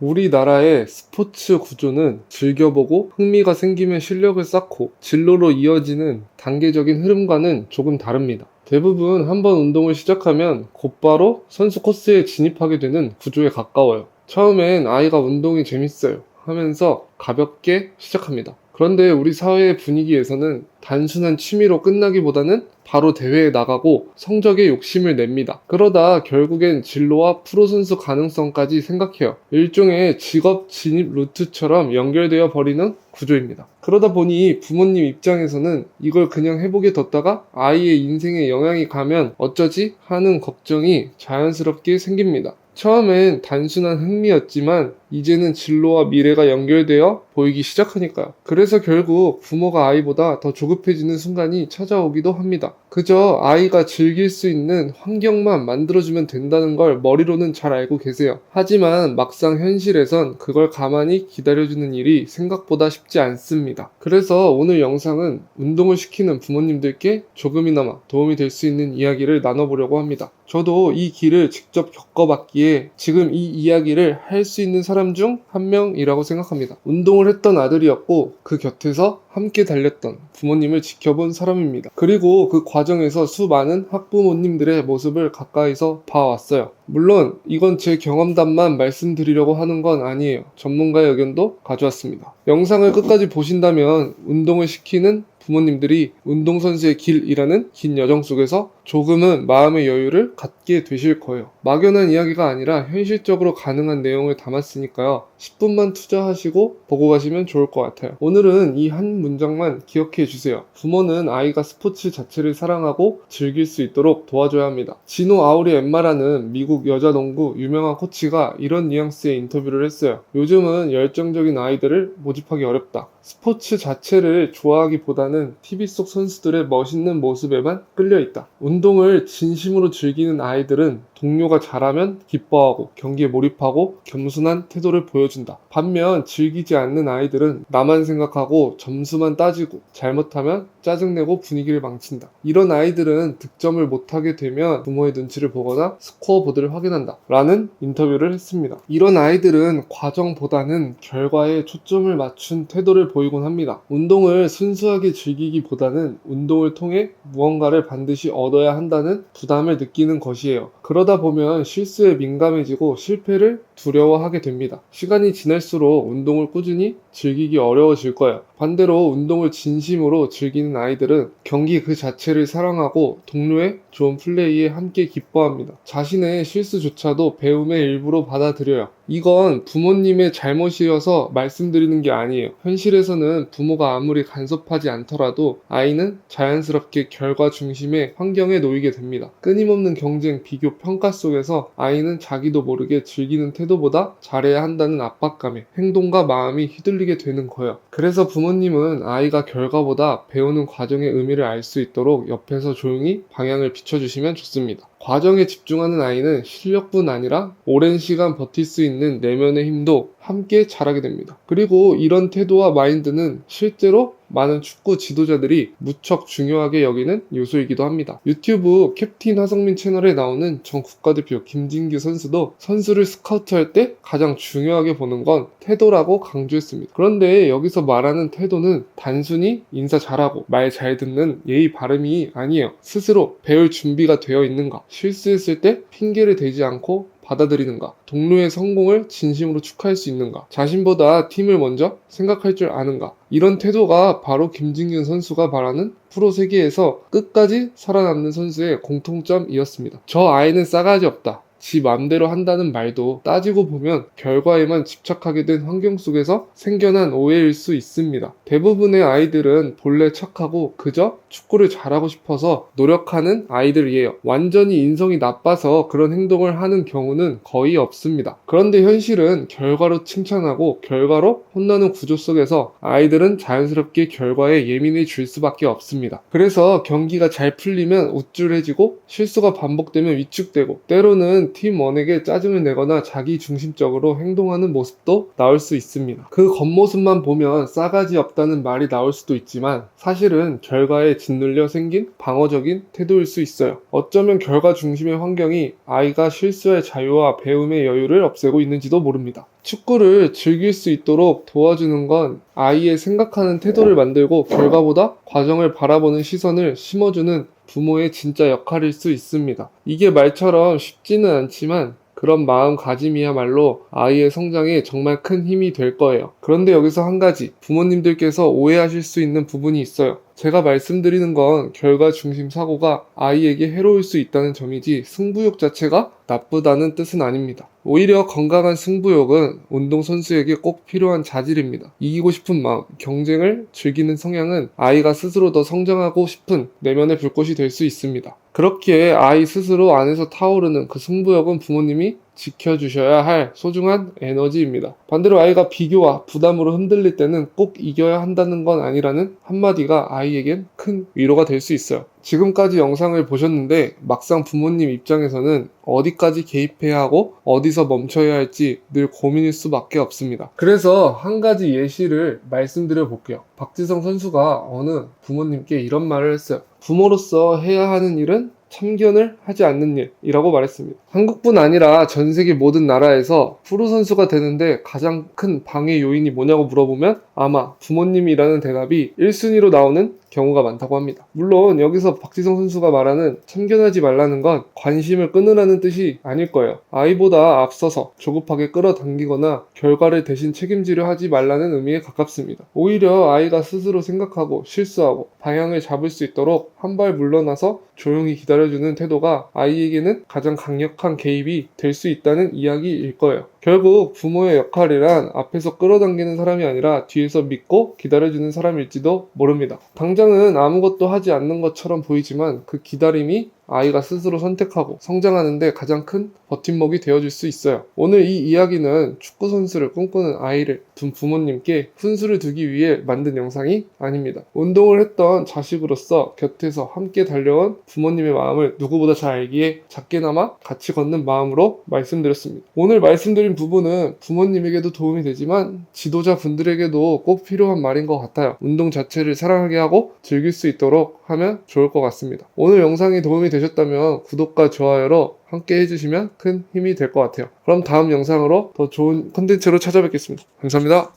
우리나라의 스포츠 구조는 즐겨보고 흥미가 생기면 실력을 쌓고 진로로 이어지는 단계적인 흐름과는 조금 다릅니다. 대부분 한번 운동을 시작하면 곧바로 선수 코스에 진입하게 되는 구조에 가까워요. 처음엔 아이가 운동이 재밌어요 하면서 가볍게 시작합니다. 그런데 우리 사회의 분위기에서는 단순한 취미로 끝나기보다는 바로 대회에 나가고 성적에 욕심을 냅니다. 그러다 결국엔 진로와 프로 선수 가능성까지 생각해요. 일종의 직업 진입 루트처럼 연결되어 버리는 구조입니다. 그러다 보니 부모님 입장에서는 이걸 그냥 해보게 뒀다가 아이의 인생에 영향이 가면 어쩌지 하는 걱정이 자연스럽게 생깁니다. 처음엔 단순한 흥미였지만 이제는 진로와 미래가 연결되어 보이기 시작하니까요. 그래서 결국 부모가 아이보다 더 조급해지는 순간이 찾아오기도 합니다. 그저 아이가 즐길 수 있는 환경만 만들어주면 된다는 걸 머리로는 잘 알고 계세요. 하지만 막상 현실에선 그걸 가만히 기다려주는 일이 생각보다 쉽지 않습니다. 그래서 오늘 영상은 운동을 시키는 부모님들께 조금이나마 도움이 될 수 있는 이야기를 나눠보려고 합니다. 저도 이 길을 직접 겪어봤기에 지금 이 이야기를 할 수 있는 사람 중 한 명이라고 생각합니다. 운동을 했던 아들이었고 그 곁에서 함께 달렸던 부모님을 지켜본 사람입니다. 그리고 그 과정에서 수많은 학부모님들의 모습을 가까이서 봐왔어요. 물론 이건 제 경험담만 말씀드리려고 하는 건 아니에요. 전문가의 의견도 가져왔습니다. 영상을 끝까지 보신다면 운동을 시키는 부모님들이 운동선수의 길이라는 긴 여정 속에서 조금은 마음의 여유를 갖게 되실 거예요. 막연한 이야기가 아니라 현실적으로 가능한 내용을 담았으니까요. 10분만 투자하시고 보고 가시면 좋을 것 같아요. 오늘은 이 한 문장만 기억해 주세요. 부모는 아이가 스포츠 자체를 사랑하고 즐길 수 있도록 도와줘야 합니다. 지노 아우리 엠마라는 미국 여자농구 유명한 코치가 이런 뉘앙스의 인터뷰를 했어요. 요즘은 열정적인 아이들을 모집하기 어렵다. 스포츠 자체를 좋아하기보다는 TV 속 선수들의 멋있는 모습에만 끌려있다. 운동을 진심으로 즐기는 아이들은 동료가 잘하면 기뻐하고 경기에 몰입하고 겸손한 태도를 보여준다. 반면 즐기지 않는 아이들은 나만 생각하고 점수만 따지고 잘못하면 짜증내고 분위기를 망친다. 이런 아이들은 득점을 못하게 되면 부모의 눈치를 보거나 스코어보드를 확인한다. 라는 인터뷰를 했습니다. 이런 아이들은 과정보다는 결과에 초점을 맞춘 태도를 보이곤 합니다. 운동을 순수하게 즐기기보다는 운동을 통해 무언가를 반드시 얻어야 한다는 부담을 느끼는 것이에요. 그러다 보면 실수에 민감해지고 실패를 두려워하게 됩니다. 시간이 지날수록 운동을 꾸준히 즐기기 어려워질 거예요. 반대로 운동을 진심으로 즐기는 아이들은 경기 그 자체를 사랑하고 동료의 좋은 플레이에 함께 기뻐합니다. 자신의 실수조차도 배움의 일부로 받아들여요. 이건 부모님의 잘못이어서 말씀드리는 게 아니에요. 현실에서는 부모가 아무리 간섭하지 않더라도 아이는 자연스럽게 결과 중심의 환경에 놓이게 됩니다. 끊임없는 경쟁, 비교, 평가 속에서 아이는 자기도 모르게 즐기는 태도보다 잘해야 한다는 압박감에 행동과 마음이 휘둘리게 되는 거예요. 그래서 부모님은 아이가 결과보다 배우는 과정의 의미를 알 수 있도록 옆에서 조용히 방향을 비춰주시면 좋습니다. 과정에 집중하는 아이는 실력뿐 아니라 오랜 시간 버틸 수 있는 내면의 힘도 함께 자라게 됩니다. 그리고 이런 태도와 마인드는 실제로 많은 축구 지도자들이 무척 중요하게 여기는 요소이기도 합니다. 유튜브 캡틴 하성민 채널에 나오는 전 국가대표 김진규 선수도 선수를 스카우트할 때 가장 중요하게 보는 건 태도라고 강조했습니다. 그런데 여기서 말하는 태도는 단순히 인사 잘하고 말 잘 듣는 예의 바름이 아니에요. 스스로 배울 준비가 되어 있는가, 실수했을 때 핑계를 대지 않고 받아들이는가, 동료의 성공을 진심으로 축하할 수 있는가, 자신보다 팀을 먼저 생각할 줄 아는가. 이런 태도가 바로 김진균 선수가 말하는 프로 세계에서 끝까지 살아남는 선수의 공통점이었습니다. 저 아이는 싸가지 없다, 지 맘대로 한다는 말도 따지고 보면 결과에만 집착하게 된 환경 속에서 생겨난 오해일 수 있습니다. 대부분의 아이들은 본래 착하고 그저 축구를 잘하고 싶어서 노력하는 아이들이에요. 완전히 인성이 나빠서 그런 행동을 하는 경우는 거의 없습니다. 그런데 현실은 결과로 칭찬하고 결과로 혼나는 구조 속에서 아이들은 자연스럽게 결과에 예민해질 수밖에 없습니다. 그래서 경기가 잘 풀리면 우쭐해지고 실수가 반복되면 위축되고 때로는 팀원에게 짜증을 내거나 자기 중심적으로 행동하는 모습도 나올 수 있습니다. 그 겉모습만 보면 싸가지 없다는 말이 나올 수도 있지만 사실은 결과에 짓눌려 생긴 방어적인 태도일 수 있어요. 어쩌면 결과 중심의 환경이 아이가 실수할 자유와 배움의 여유를 없애고 있는지도 모릅니다. 축구를 즐길 수 있도록 도와주는 건 아이의 생각하는 태도를 만들고 결과보다 과정을 바라보는 시선을 심어주는 부모의 진짜 역할일 수 있습니다. 이게 말처럼 쉽지는 않지만 그런 마음가짐이야말로 아이의 성장에 정말 큰 힘이 될 거예요. 그런데 여기서 한 가지 부모님들께서 오해하실 수 있는 부분이 있어요. 제가 말씀드리는 건 결과 중심 사고가 아이에게 해로울 수 있다는 점이지 승부욕 자체가 나쁘다는 뜻은 아닙니다. 오히려 건강한 승부욕은 운동선수에게 꼭 필요한 자질입니다. 이기고 싶은 마음, 경쟁을 즐기는 성향은 아이가 스스로 더 성장하고 싶은 내면의 불꽃이 될 수 있습니다. 그렇기에 아이 스스로 안에서 타오르는 그 승부욕은 부모님이 지켜주셔야 할 소중한 에너지입니다. 반대로 아이가 비교와 부담으로 흔들릴 때는 꼭 이겨야 한다는 건 아니라는 한마디가 아이에겐 큰 위로가 될 수 있어요. 지금까지 영상을 보셨는데 막상 부모님 입장에서는 어디까지 개입해야 하고 어디서 멈춰야 할지 늘 고민일 수밖에 없습니다. 그래서 한 가지 예시를 말씀드려 볼게요. 박지성 선수가 어느 부모님께 이런 말을 했어요. 부모로서 해야 하는 일은 참견을 하지 않는 일이라고 말했습니다. 한국뿐 아니라 전 세계 모든 나라에서 프로 선수가 되는데 가장 큰 방해 요인이 뭐냐고 물어보면 아마 부모님이라는 대답이 1순위로 나오는 경우가 많다고 합니다. 물론 여기서 박지성 선수가 말하는 참견하지 말라는 건 관심을 끊으라는 뜻이 아닐 거예요. 아이보다 앞서서 조급하게 끌어당기거나 결과를 대신 책임지려 하지 말라는 의미에 가깝습니다. 오히려 아이가 스스로 생각하고 실수하고 방향을 잡을 수 있도록 한 발 물러나서 조용히 기다려주는 태도가 아이에게는 가장 강력한 개입이 될 수 있다는 이야기일 거예요. 결국 부모의 역할이란 앞에서 끌어당기는 사람이 아니라 뒤에서 믿고 기다려주는 사람일지도 모릅니다. 당장은 아무것도 하지 않는 것처럼 보이지만 그 기다림이 아이가 스스로 선택하고 성장하는데 가장 큰 버팀목이 되어줄 수 있어요. 오늘 이 이야기는 축구 선수를 꿈꾸는 아이를 둔 부모님께 훈수를 두기 위해 만든 영상이 아닙니다. 운동을 했던 자식으로서 곁에서 함께 달려온 부모님의 마음을 누구보다 잘 알기에 작게나마 같이 걷는 마음으로 말씀드렸습니다. 오늘 말씀드린 부분은 부모님에게도 도움이 되지만 지도자분들에게도 꼭 필요한 말인 것 같아요. 운동 자체를 사랑하게 하고 즐길 수 있도록 하면 좋을 것 같습니다. 오늘 영상이 도움이 되셨다면 구독과 좋아요로 함께 해주시면 큰 힘이 될 것 같아요. 그럼 다음 영상으로 더 좋은 콘텐츠로 찾아뵙겠습니다. 감사합니다.